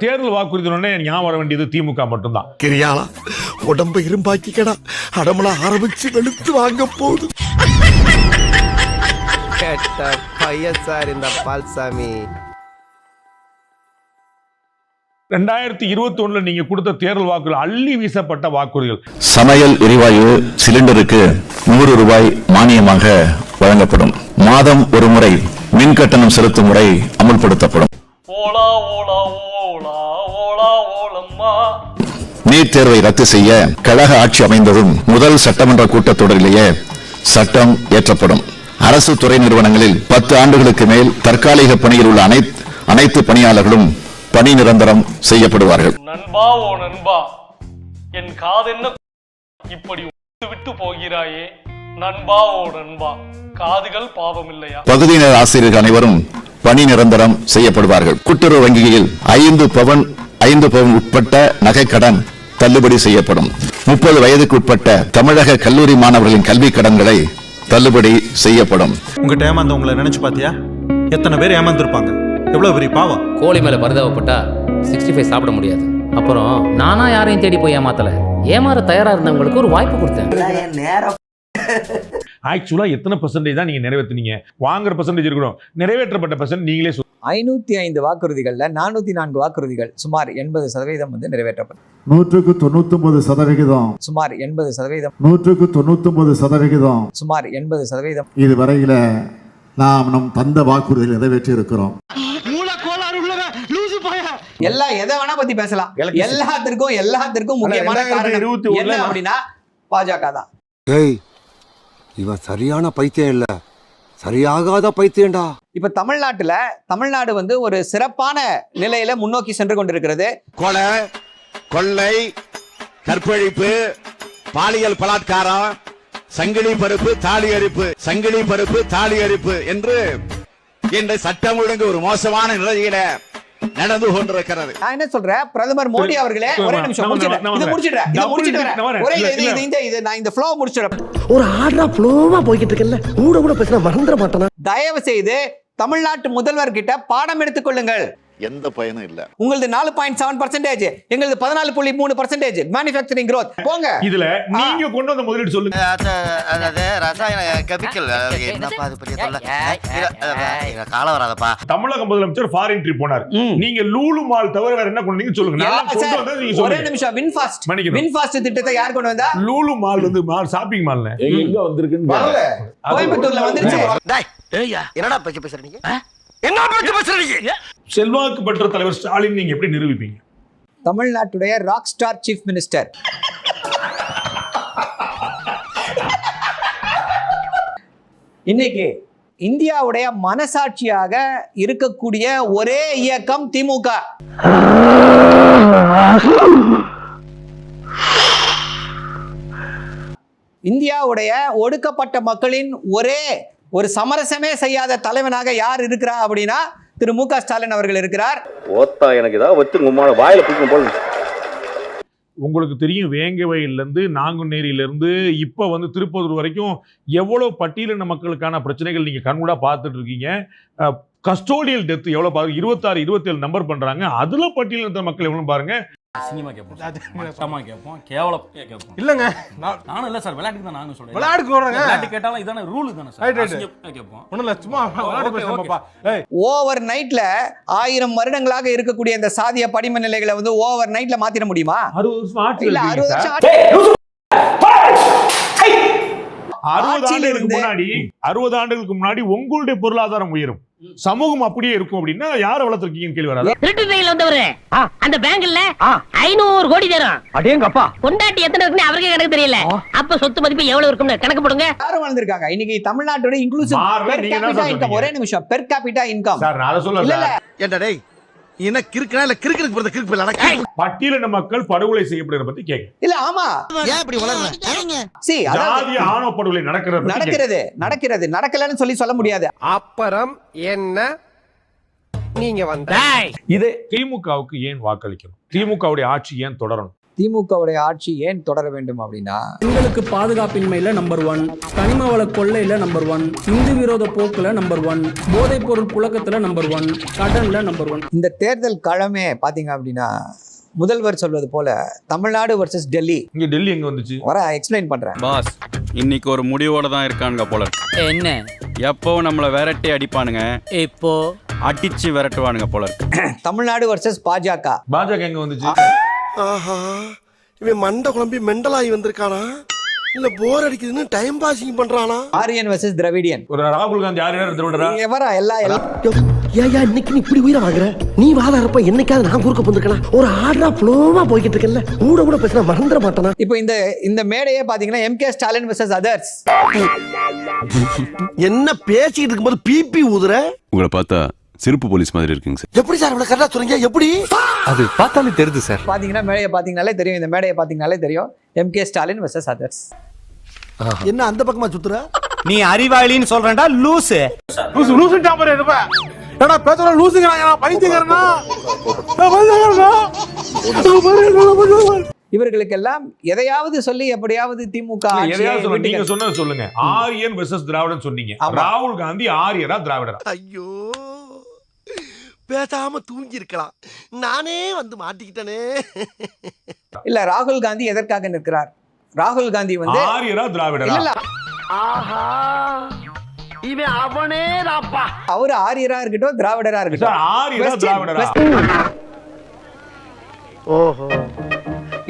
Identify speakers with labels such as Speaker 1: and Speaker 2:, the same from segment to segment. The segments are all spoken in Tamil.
Speaker 1: தேர்தல் வாக்குறுதி ஞாபகம் வர வேண்டியது திமுக மட்டும்தான்.
Speaker 2: கிரியாளா உடம்ப இரும்பாக்கிக்கடா, அடமலா ஆரம்பிச்சு வெளுத்து வாங்க போகுது.
Speaker 3: கேட்ட பையன் சார் இந்த பால்சாமி.
Speaker 1: 2021 நீங்க கொடுத்த தேர்தல் வாக்குறுதிகள் அள்ளி வீசப்பட்ட வாக்குறுதிகள்.
Speaker 4: சமையல் எரிவாயு சிலிண்டருக்கு 100 ரூபாய் மானியமாக வழங்கப்படும். மாதம் ஒரு முறை மின் கட்டணம் செலுத்தும் முறை அமுல்படுத்தப்படும். நீட் தேர்வை ரத்து செய்ய கழக ஆட்சி அமைந்ததும் முதல் சட்டமன்ற கூட்டத்தொடரிலேயே சட்டம் இயற்றப்படும். அரசு துறை நிறுவனங்களில் 10 ஆண்டுகளுக்கு மேல் தற்காலிக பணியில் உள்ள அனைத்து பணியாளர்களும் பணி நிரந்தரம் செய்யப்படுவார்கள்.
Speaker 5: நண்பா ஓ நண்பா, என் காதென்ன இப்படி விட்டு போகிறாயே நண்பா ஓ நண்பா, காதுகள் பாவம் இல்லையா?
Speaker 4: பகுதியினர் ஆசிரியர்கள் அனைவரும் பணி நிரந்தரம் செய்யப்படுவார்கள். கூட்டுறவு வங்கியில் 5 பவுன் உட்பட்ட நகைக்கடன் தள்ளுபடி செய்யப்படும். 30 வயதுக்கு உட்பட்ட தமிழக கல்லூரி மாணவர்களின் கல்வி கடன்களை தள்ளுபடி செய்யப்படும்.
Speaker 6: உங்ககிட்ட ஏமாந்தவங்களை நினைச்சு பாத்தியா? எத்தனை பேர் ஏமாந்துருப்பாங்க? எவ்வளவு பெரிய பாவம்.
Speaker 7: கோழி மேல பரிதாபப்பட்டா 65 சாப்பிட முடியாது. அப்புறம் நானா யாரையும் தேடி போய் ஏமாத்தல, ஏமாற தயாரா இருந்தவங்களுக்கு ஒரு வாய்ப்பு கொடுத்தேன்.
Speaker 1: ஆக்சுவலா எத்தனை பெர்சன்டேஜ் தான் நீங்க நிறைவேற்றினீங்க? வாங்குற பெர்சன்டேஜ் இருக்கணும், நிறைவேற்றப்பட்ட பெர்சன்ட் நீங்களே
Speaker 8: 505 வாக்குறுதிகள்ல 404 வாக்குறுதிகள் சுமார் 80% வந்து நிறைவேற்றப்பட்டது.
Speaker 9: 199%
Speaker 8: சுமார் 80%.
Speaker 9: 199%
Speaker 8: சுமார் 80%.
Speaker 9: இதுவரையில நாம் நம் தந்த வாக்குறுதிகளை நிறைவேற்றி இருக்கிறோம்.
Speaker 8: எல்லாம் எதை வேணா பத்தி பேசலாம். எல்லாத்திற்கும் முக்கியமான காரணம் என்ன அப்படின்னா பாஜக தான்.
Speaker 2: இவன் சரியான பைத்தியம் இல்ல, சரியாகாத பைத்தியம்டா.
Speaker 8: இப்ப தமிழ்நாடு வந்து ஒரு சிறப்பான நிலையில முன்னோக்கி சென்று கொண்டிருக்கிறது.
Speaker 2: கொலை, கொள்ளை, கற்பழிப்பு, பாலியல் பலாத்காரம், சங்கிலி பருப்பு, தாலி அரிப்பு என்று இந்த சட்டம் ஒழுங்கு ஒரு மோசமான நிலையில நடந்து கொண்டிருக்கிறது.
Speaker 8: நான் என்ன சொல்றேன், பிரதமர் மோடி அவர்களே ஒரே நிமிஷம் இந்த ஃப்ளோ முடிச்சிடுறேன்.
Speaker 2: ஒரு ஆர்டரா ஃப்ளோவா போய்கிட்டு இருக்கல, கூட பேசினா மறந்துட மாட்டேனா?
Speaker 8: தயவு செய்து தமிழ்நாட்டு முதல்வர் கிட்ட பாடம் எடுத்துக் கொள்ளுங்கள்.
Speaker 4: எந்த பயனும் இல்ல.
Speaker 8: உங்களது 4.7%, எங்களது 14.3% மேனுஃபேக்சரிங் growth. போங்க.
Speaker 1: இதுல நீங்க கொண்டு வந்த முதலீடு சொல்லுங்க.
Speaker 3: அதாவது ரசாயன கெமிக்கல் என்னப்பா அது பெரிய தொல்லை. கால வராதப்பா.
Speaker 1: தமிழக முதலமைச்சர் ஃபாரின் ட்ரிப் போனார். நீங்க லூலு மால் தவிர வேற என்ன கொண்டு வந்தீங்க சொல்லுங்க. நான் கொண்டு வந்தது நீங்க சொல்லுங்க.
Speaker 8: ஒரே நிமிஷம். வின்ஃபாஸ்ட் திட்டத்தை யார் கொண்டு வந்தா?
Speaker 1: லூலு மால் வந்து ஷாப்பிங் மால்ல எங்க வந்திருக்குன்னு
Speaker 8: வரல. கோயம்புத்தூர்ல வந்துருச்சு.
Speaker 3: டேய் ஏய்யா என்னடா பேசுறீங்க? என்ன பேசுறீங்க?
Speaker 1: செல்வாக்கு பெற்ற தலைவர் ஸ்டாலின் நீங்க எப்படி நிரூபிப்பீங்க?
Speaker 8: தமிழ்நாட்டுடைய ராக் ஸ்டார் சீஃப் மினிஸ்டர். இன்னைக்கு இந்தியாவுடைய மனசாட்சியாக இருக்கக்கூடிய ஒரே இயக்கம் திமுக. இந்தியாவுடைய ஒடுக்கப்பட்ட மக்களின் ஒரு சமரசமே செய்யாத தலைவனாக யார் இருக்கிறா அப்படின்னா திரு மு.க. ஸ்டாலின் அவர்கள் இருக்கிறார்.
Speaker 1: உங்களுக்கு தெரியும், வேங்கவயல்ல இருந்து நாங்குநேரியில இருந்து இப்ப வந்து திருப்பூர் வரைக்கும் எவ்வளவு பட்டியலின மக்களுக்கான பிரச்சனைகள் நீங்க கண்கூடா பார்த்துட்டு இருக்கீங்க. கஸ்டோடியல் டெத் எவ்வளவு பாருங்க, 26, 27 நம்பர் பண்றாங்க. அதுல பட்டியலின மக்கள் எவ்வளவு பாருங்க.
Speaker 10: சினிமா கேட்போம், சத்தமா கேட்போம், கேவலம் கேட்போம்.
Speaker 6: இல்லங்க
Speaker 10: நானும் இல்ல சார், விளையாட்டுக்கு தான் நாங்க சொல்றேன்.
Speaker 6: விளையாட்டு
Speaker 10: கேட்டாலும் இதான ரூல் தானே சார். கேட்போம்.
Speaker 6: ஒண்ணுல சும்மா விளையாட்டு பேசுறோம்ப்பா.
Speaker 8: ஓவர் நைட்ல 1000 வருடங்களாக இருக்கக்கூடிய இந்த சாதிய படிம நிலைகளை வந்து ஓவர் நைட்ல மாத்திர முடியுமா?
Speaker 1: 60 வருஷம் ஆட்சி.
Speaker 8: இல்ல 60 வருஷம்
Speaker 1: 60 ஆண்டுகளுக்கு முன்னாடி உங்களுடைய பொருளாதாரம் உயரும், சமூகம் அப்படியே இருக்கும் அப்படின்னா யாரை வளர்த்திருக்கீங்கன்னு கேள்வி வராது.
Speaker 11: அந்த பேங்க்ல 500 கோடி தரும். அடேங்கப்பா, கொண்டாட்டி எத்தனை இருக்குன்னு அவருக்கே கணக்கு தெரியல. அப்ப சொத்து மதிப்பு எவ்வளவு இருக்கும்னு கணக்கு போடுங்க.
Speaker 8: யாரும் வளர்ந்திருக்காங்க. இன்னைக்கு தமிழ்நாட்டோட இன்க்ளூசிவ் ஒரே நிமிஷம் பெர் கேபிட்டா இன்கம்
Speaker 1: சார் நான் சொல்ல
Speaker 2: என்ன டேய், என்ன கிறுக்குனா இல்ல கிறுக்கு போறது கிறுக்கு இல்ல.
Speaker 1: பட்டியலின மக்கள் படுகொலை செய்யப்படுறத பத்தி கேட்க
Speaker 8: இல்ல. ஆமா,
Speaker 2: ஏன் இப்படி வளர்றீங்க?
Speaker 1: ஜாதிய ஆணவ படுகொலை
Speaker 8: நடக்கிறது நடக்கலன்னு சொல்ல முடியாது.
Speaker 3: அப்புறம் என்ன நீங்க வந்த
Speaker 1: இது திமுகவுக்கு ஏன் வாக்களிக்கணும்? திமுகவுடைய ஆட்சி ஏன் தொடரணும்?
Speaker 8: திமுகவுடைய ஆட்சி ஏன் தொடர வேண்டும் அப்படின்னா,
Speaker 10: பெண்களுக்கு பாதுகாப்பின்மையில நம்பர் 1, கனிம வள கொள்ளையில நம்பர் 1, இந்து விரோத போக்குல நம்பர் 1, போதைப் பொருள் புழக்கத்துல நம்பர் 1, கடன்ல நம்பர் 1.
Speaker 8: இந்த தேர்தல் களமே பாத்தீங்க அப்படின்னா முதல்வர் சொல்வது போல தமிழ்நாடு வர்சஸ் டெல்லி.
Speaker 1: இங்க டெல்லி எங்க வந்துச்சு?
Speaker 8: வர எக்ஸ்பிளைன் பண்றேன்.
Speaker 10: பாஸ் இன்னைக்கு ஒரு முடிவோட தான் இருக்கானுங்க போல.
Speaker 7: என்ன
Speaker 10: எப்பவும் நம்மள விரட்டி அடிப்பானுங்க,
Speaker 7: இப்போ
Speaker 10: அடிச்சு விரட்டுவானுங்க போல.
Speaker 8: தமிழ்நாடு வர்சஸ் பாஜக.
Speaker 1: பாஜக எங்க வந்துச்சு?
Speaker 2: ஆஹா, இவன் மண்டை குழம்பி மெண்டலாகி வந்திருக்கானா இல்ல போர் அடிக்குதுன்னு டைம் பாசிங் பண்றானா?
Speaker 8: Aryan versus Dravidian.
Speaker 1: ஒரு ராகுல் காந்தி யார் திராவிடரா?
Speaker 8: எவரா எல்லா
Speaker 2: ஏயா இன்னைக்கு நீ இப்படி உயிரை வாங்குற? நீ வாதாரப்ப என்னைக்காவது நான் குறுக்க போந்துருக்கலாம். ஒரு ஆர்டரா ஃப்ளோவா போய்கிட்டு இருக்கல, கூட பேசினா மறந்துட மாட்டானா?
Speaker 8: இப்போ இந்த மேடையே பாத்தீங்கன்னா எம்.கே. Stalin versus others.
Speaker 2: என்ன பேசிட்டு இருக்கும்போது பிபி ஊதுற?
Speaker 10: உங்களை பார்த்தா சிறப்பு போலீஸ் மாதிரி இருக்குங்க சார்.
Speaker 2: எப்படி சார் இவ்வளவு கரெக்டா சொல்றீங்க? எப்படி?
Speaker 10: அது பார்த்தாலே தெரியுது சார்.
Speaker 8: பாத்தீங்கன்னா மேடையை பாத்தீங்கனாலே தெரியும், இந்த மேடையை பாத்தீங்கனாலே தெரியும் எம்.கே. Stalin versus others.
Speaker 2: என்ன அந்த பக்கமா சுத்துற?
Speaker 3: நீ அறிவாளின்னு சொல்றேன்டா லூசு.
Speaker 1: லூசு டாம்பர் இருப்ப. ஏடா பேசற லூசுங்கறாங்க, நான் பைத்தியக்காரனா?
Speaker 8: இவர்களுக்கெல்லாம் எதையாவது சொல்லி எப்படியாவது திமுக
Speaker 1: எதையாவது சொல்லுங்க. நீங்க சொன்னது சொல்லுங்க. ஆரியன் வெர்சஸ் திராவிடன் சொன்னீங்க. ராகுல் காந்தி ஆரியரா திராவிடரா?
Speaker 2: ஐயோ, பேசாம தூங்கி இருக்கலாம், நானே வந்து மாட்டிக்கிட்டனே.
Speaker 8: இல்ல, ராகுல் காந்தி எதற்காக நிற்கிறார்? ராகுல் காந்தி வந்து
Speaker 1: ஆரியரா திராவிடரா?
Speaker 8: இல்ல,
Speaker 2: ஆஹா, இவன் அவனே தாப்பா.
Speaker 8: அவரு ஆரியரா இருக்கட்டும் திராவிடரா இருக்கட்டும்,
Speaker 1: ஆரியரா திராவிடரா?
Speaker 2: ஓஹோ,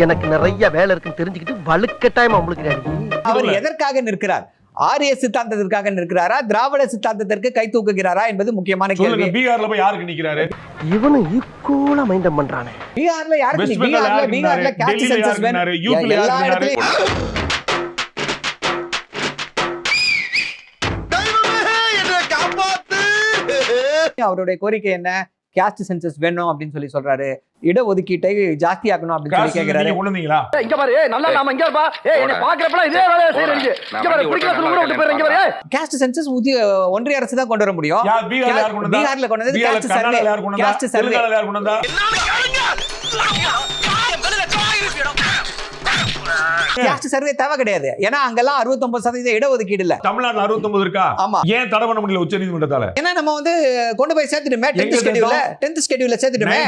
Speaker 2: எனக்கு நிறைய வேலை இருக்குன்னு தெரிஞ்சுக்கிட்டு வலுக்கட்டாயமா முழுக்கிறாரு.
Speaker 8: அவர் எதற்காக நிற்கிறார்? ஆரிய சித்தாந்தத்திற்காக நிற்கிறாரா, திராவிட சித்தாந்தத்திற்கு கை தூக்குகிறாரா என்பது முக்கியமான கேள்வி.
Speaker 1: பீகார்ல போய் யாருக்கு நிக்கிறாரு?
Speaker 2: இவனு ஈக்குவலா மைண்டம் பண்றானே.
Speaker 8: பீகார்ல யாருக்கு? பீகார்ல கேஸ்ட் சென்சஸ் வேணும். எல்லா இடத்துலயும் அவருடைய கோரிக்கை என்ன? கேஸ்ட் சென்சஸ் வேணும் அப்படின்னு சொல்லி சொல்றாரு. இட ஒதுக்கீட்டை ஜாஸ்தி ஆக்கணும் அப்படின்னு சொல்லி கேக்குறாரு.
Speaker 2: இங்க பாரு, நல்லா நாம இங்க பா. என்ன பாக்குறப்பலாம் இதே வேலைய செய்றீங்க. இங்க பாரு, குடிக்கிற துணி கூட விட்டு போறீங்க பாரு.
Speaker 8: கேஸ்ட் சென்சஸ் ஒன்றிய அரசு தான் கொண்டு வர முடியும். பீகார்ல கொண்டு வந்தது caste survey. Caste survey caste survey தேவை கிடையாது. ஏன்னா அங்கெல்லாம் 69% இடஒதுக்கீடு இல்ல.
Speaker 1: தமிழ்நாட்டுல 69 இருக்கா?
Speaker 8: ஆமா.
Speaker 1: ஏன் தடை பண்ண முடியல உச்சநீதிமன்றத்தால?
Speaker 8: ஏன்னா நம்ம வந்து கொண்டு போய் சேர்த்துட்டுமே 10th ஸ்கெட்யூல்ல சேர்த்துட்டுமே.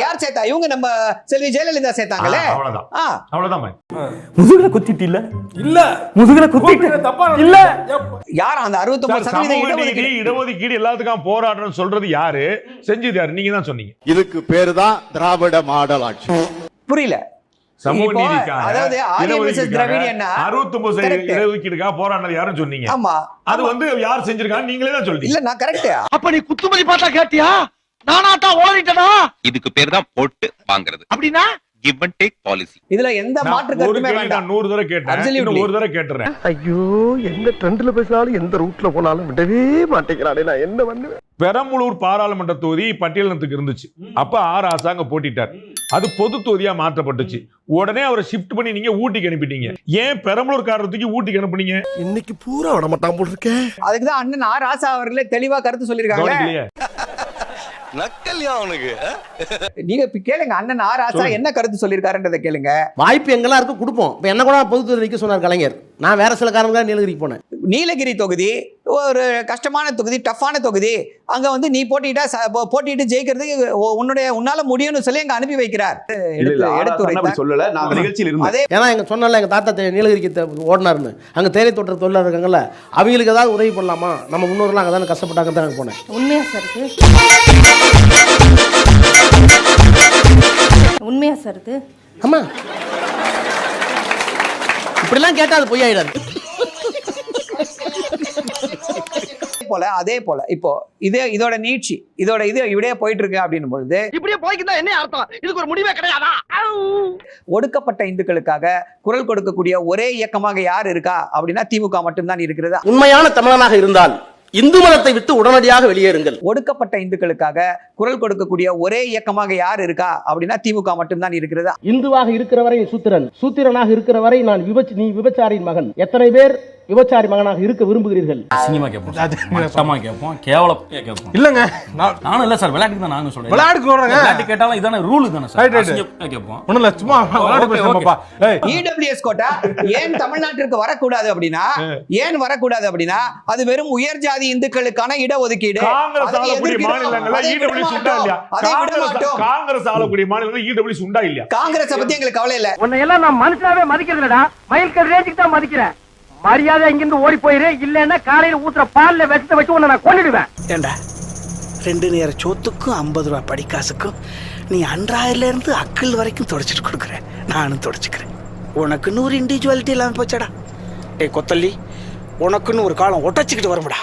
Speaker 8: யார் சேர்த்தா? இவங்க நம்ம செல்வி ஜெயலலிதா சேர்த்தாங்களே.
Speaker 1: அவ்வளவுதான்.
Speaker 10: முதுகுல குத்திட்டு இல்ல இல்ல முதுகுல குத்திட்டு தப்பா இல்ல.
Speaker 8: யார் அந்த 69%
Speaker 1: இடஒதுக்கீடு எல்லாத்துக்கும் போராடுறன்னு சொல்றது யாரு? செஞ்சது யாரு? நீங்க தான் சொன்னீங்க.
Speaker 4: இதுக்கு பேரு தான் திராவிட மாடல் ஆட்சி.
Speaker 8: புரியல.
Speaker 1: சமூக நீதிக்காக,
Speaker 8: அதாவது ஆரியன் வெர்சஸ் திராவிடியன்னா
Speaker 1: 69% இடஒதுக்கீடுக்காக போராடினது யாரும் சொன்னீங்க.
Speaker 8: ஆமா,
Speaker 1: அது வந்து யார் செஞ்சிருக்காங்க நீங்களே தான் சொல்றீங்க.
Speaker 8: இல்ல, நான் கரெக்ட்.
Speaker 2: அப்ப நீ குத்துமதி பார்த்தா கேட்டியா? நானாட்டா ஓடிட்டனா?
Speaker 3: இதுக்கு பேர் தான் போட்டு வாங்குறது.
Speaker 2: அப்படினா
Speaker 3: கிவ் அண்ட் டேக் பாலிசி.
Speaker 8: இதுல எந்த மாற்று கருத்துமே வேண்டாம்.
Speaker 1: 100 தடவை கேட்டேன், இன்னும் ஒரு தடவை கேட்றேன்.
Speaker 2: ஐயோ, எந்த ட்ரெண்ட்ல பேசினாலும் எந்த ரூட்ல போனாலும் விடவே மாட்டேங்கிறானே, நான் என்ன பண்ணுவேன்?
Speaker 1: பெரம்பலூர் பாராளுமன்ற தொகுதி பட்டியலினத்துக்கு இருந்துச்சு. அப்ப ஆர் ஆசாங்க போட்டிட்டார். அது பொது தொகுதியா மாற்றப்பட்டுச்சு. உடனே அவரை ஷிஃப்ட் பண்ணி நீங்க ஊட்டிக்கு அனுப்பிட்டீங்க. ஏன் பெரம்பலூர் காரத்துக்கு ஊட்டிக்கு அனுப்புனீங்க?
Speaker 2: இன்னைக்கு பூரா விட மாட்டான் போல இருக்கே.
Speaker 8: அதுக்குதான் அண்ணன் ஆர் ஆசா அவர்களே தெளிவா கருத்து சொல்லிருக்காங்க.
Speaker 3: நக்கல்யா அவனுக்கு.
Speaker 8: நீங்க கேளுங்க, அண்ணன் ஆர் ஆசா என்ன கருத்து சொல்லிருக்காருன்றதை கேளுங்க.
Speaker 2: வாய்ப்பு எங்கெல்லாம் இருக்கு கொடுப்போம். இப்ப என்ன கூட பொது தொகுதி நிக்க சொன்னார் கலைஞர். நான் வேற சில காரணங்களுக்காக நீலகிரிக்கு போனேன். நீலகிரி தொகுதி ஒரு கஷ்டமான தொகுதி, டஃப்பான தொகுதி. அங்க வந்து நீ போட்டிட்டு ஜெயிக்கிறதுக்கு உன்னால முடியும்னு சொல்லி எங்க அனுப்பி வைக்கிறார்.
Speaker 4: சொல்லல, நான் நிகழ்ச்சியில் இருந்தேன்.
Speaker 2: ஏன்னா எங்க சொன்னால எங்க தாத்தா நீலகிரிக்கு ஓடினாருன்னு. அங்க தேயிலை தோட்ட தொழிலாளர் இருக்காங்கல்ல, அவங்களுக்கு ஏதாவது உதவி பண்ணலாமா? நம்ம முன்னோர்லாம் அங்கே தானே கஷ்டப்பட்டாங்க தான் போனேன்.
Speaker 11: உண்மையா சார் இது? உண்மையா சார் இது?
Speaker 2: ஆமா, இப்படிலாம் கேட்டா அது பொய்யாயிடாது.
Speaker 8: அதே போல இப்போ இதோட நீட்சி, இப்படியே போயிட்டு இருக்கு அப்படின்னும் பொழுது,
Speaker 2: இப்படியே போய்க்கிட்டா என்ன அர்த்தம்? இதுக்கு ஒரு முடிவே கிடையாதா?
Speaker 8: ஒடுக்கப்பட்ட இந்துக்களுக்காக குரல் கொடுக்கக்கூடிய ஒரே இயக்கமாக யார் இருக்கா அப்படின்னா திமுக மட்டும்தான் இருக்கிறது.
Speaker 2: உண்மையான தமிழனாக இருந்தால் இந்து மதத்தை விட்டு உடனடியாக வெளியேறுங்கள்.
Speaker 8: ஒடுக்கப்பட்ட இந்துக்களுக்காக குரல் கொடுக்கக்கூடிய ஒரே இயக்கமாக யார் இருக்கா அப்படின்னா திமுக மட்டும்தான் இருக்கிறது.
Speaker 2: இந்துவாக இருக்கிற வரை சூத்திரன், சூத்திரனாக இருக்கிற வரை நான் நீ விபச்சாரியின் மகன். எத்தனை பேர்
Speaker 10: விபச்சாரி மகனாக இருக்க விரும்புகிறீர்கள்?
Speaker 7: அசிங்கமா கேட்போம், மட்டமா கேட்போம், கேவலம் கேட்போம்.
Speaker 6: இல்லங்க
Speaker 7: நானும் இல்ல சார், விளையாட்டுக்கு தான் நானும் சொல்றேன்.
Speaker 6: விளையாட்டுக்கு சொல்றேங்க.
Speaker 7: விளையாட்டு கேட்டாலும் இதான ரூல் தானே சார். அசிங்கமா கேட்போம்.
Speaker 6: ஒண்ணும் இல்ல, சும்மா விளையாட்டு பேசுறோம்ப்பா.
Speaker 8: இடபிள்யூஎஸ் கோட்டா ஏன் தமிழ்நாட்டிற்கு வரக்கூடாது அப்படின்னா, ஏன் வரக்கூடாது அப்படின்னா அது வெறும் உயர் ஜாதி இந்துக்களுக்கான இடஒதுக்கீடு.
Speaker 1: காங்கிரஸ் ஆளக்கூடிய மாநிலங்கள்ல இடபிள்யூஎஸ் உண்டா இல்லையா? காங்கிரஸ் ஆளக்கூடிய மாநிலங்கள்ல இடபிள்யூஎஸ் உண்டா இல்லையா?
Speaker 8: காங்கிரஸ் பத்தி எங்களுக்கு கவலை இல்ல.
Speaker 11: உன்னை எல்லாம் நான் மனுஷனாவே மதிக்கிறதுலடா, மயில்கல் ரேஞ்சுக்கு தான் மதிக்கிறேன். மரியாதை இங்கிருந்து ஓடி போயிரு, இல்லன்னா காலையில ஊத்துற பால்ல விஷத்தை வச்சு உன்னை நான் கொன்னுடுவேன்.
Speaker 10: ஏண்டா 2 நேர சோத்துக்கும் 50 ரூபாய் படிக்காசுக்கும் நீ அன்றாயில இருந்து அக்கல் வரைக்கும் தொடச்சிட்டு கொடுக்குற, நானும் தொடச்சுக்கிறேன். உனக்குன்னு ஒரு இண்டிவிஜுவாலிட்டி இல்லாம போச்சடா. டேய் கொத்தல்லி, உனக்குன்னு ஒரு காலம் ஒட்டச்சுக்கிட்டு வரும்டா.